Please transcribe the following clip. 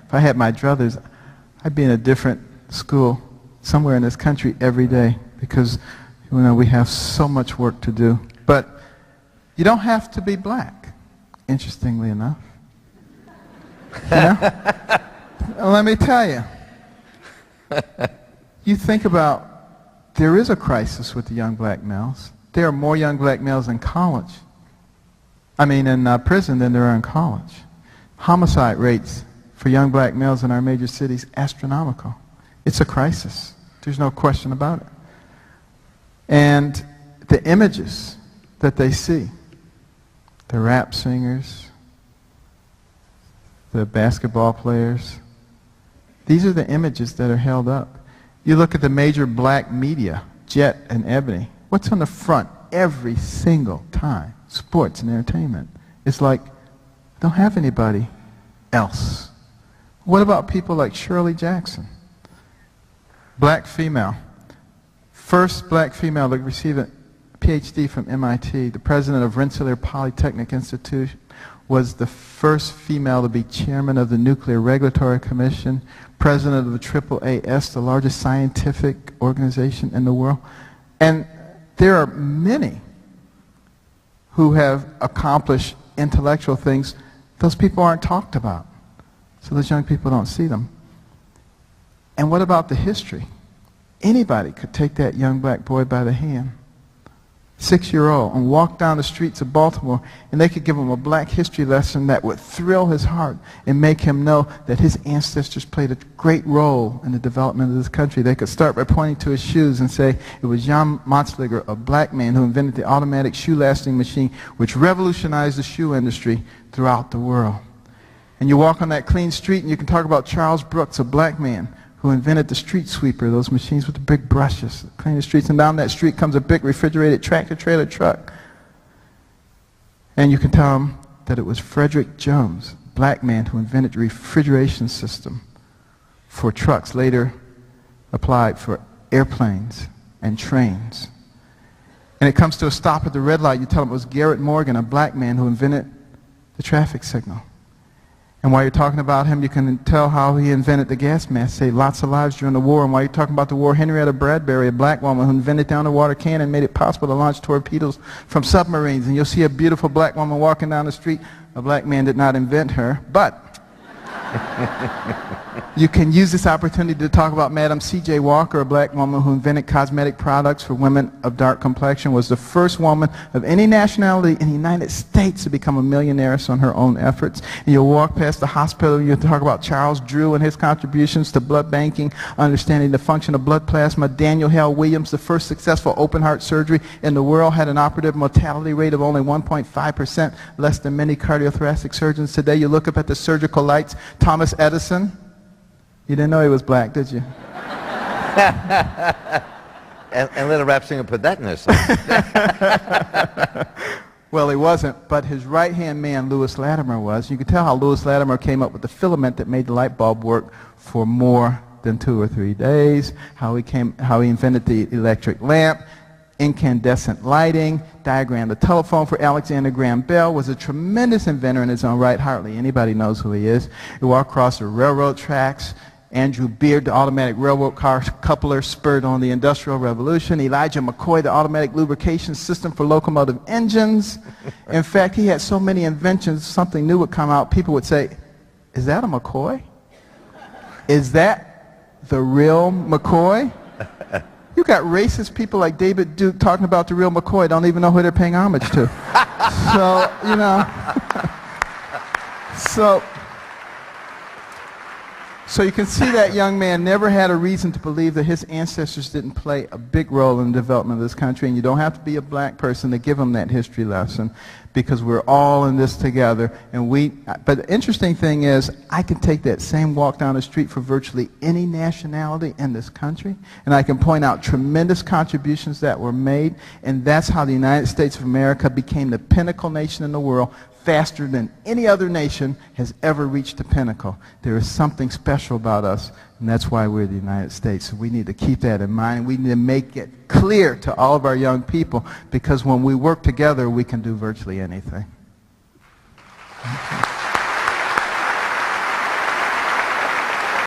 If I had my druthers, I'd be in a different school somewhere in this country every day because we have so much work to do. But you don't have to be black, interestingly enough. Let me tell you. You think about, there is a crisis with the young black males. There are more young black males in college. In prison than there are in college. Homicide rates for young black males in our major cities, astronomical. It's a crisis. There's no question about it. And the images that they see, the rap singers, the basketball players, these are the images that are held up. You look at the major black media, Jet and Ebony, what's on the front every single time? Sports and entertainment. It's like, don't have anybody else. What about people like Shirley Jackson? Black female. First black female to receive a PhD from MIT. The president of Rensselaer Polytechnic Institute was the first female to be chairman of the Nuclear Regulatory Commission, president of the AAAS, the largest scientific organization in the world. And there are many who have accomplished intellectual things. Those people aren't talked about. So those young people don't see them. And what about the history? Anybody could take that young black boy by the hand, 6-year-old, and walk down the streets of Baltimore, and they could give him a black history lesson that would thrill his heart and make him know that his ancestors played a great role in the development of this country. They could start by pointing to his shoes and say, it was Jan Matzliger, a black man, who invented the automatic shoe-lasting machine, which revolutionized the shoe industry throughout the world. And you walk on that clean street, and you can talk about Charles Brooks, a black man, who invented the street sweeper, those machines with the big brushes, clean the streets. And down that street comes a big refrigerated tractor-trailer truck. And you can tell them that it was Frederick Jones, a black man, who invented the refrigeration system for trucks, later applied for airplanes and trains. And it comes to a stop at the red light. You tell them it was Garrett Morgan, a black man, who invented the traffic signal. And while you're talking about him, you can tell how he invented the gas mask, saved lots of lives during the war. And while you're talking about the war, Henrietta Bradbury, a black woman who invented down the water cannon and made it possible to launch torpedoes from submarines. And you'll see a beautiful black woman walking down the street. A black man did not invent her, but you can use this opportunity to talk about Madam C.J. Walker, a black woman who invented cosmetic products for women of dark complexion, was the first woman of any nationality in the United States to become a millionaire on her own efforts. And you'll walk past the hospital and you'll talk about Charles Drew and his contributions to blood banking, understanding the function of blood plasma. Daniel Hale Williams, the first successful open heart surgery in the world, had an operative mortality rate of only 1.5%, less than many cardiothoracic surgeons today. You look up at the surgical lights. Thomas Edison, you didn't know he was black, did you? and let a rap singer put that in there somewhere. Well, he wasn't, but his right-hand man, Lewis Latimer, was. You could tell how Lewis Latimer came up with the filament that made the light bulb work for more than 2 or 3 days, how he invented the electric lamp, incandescent lighting, diagrammed the telephone for Alexander Graham Bell, was a tremendous inventor in his own right. Hardly anybody knows who he is. He walked across the railroad tracks. Andrew Beard, the automatic railroad car coupler, spurred on the Industrial Revolution. Elijah McCoy, the automatic lubrication system for locomotive engines. In fact, he had so many inventions, something new would come out. People would say, is that a McCoy? Is that the real McCoy? You got racist people like David Duke talking about the real McCoy, don't even know who they're paying homage to. So, you know. So you can see that young man never had a reason to believe that his ancestors didn't play a big role in the development of this country, and you don't have to be a black person to give him that history lesson, because we're all in this together. But the interesting thing is, I can take that same walk down the street for virtually any nationality in this country, and I can point out tremendous contributions that were made, and that's how the United States of America became the pinnacle nation in the world, faster than any other nation has ever reached the pinnacle. There is something special about us, and that's why we're the United States. So we need to keep that in mind. We need to make it clear to all of our young people, because when we work together, we can do virtually anything.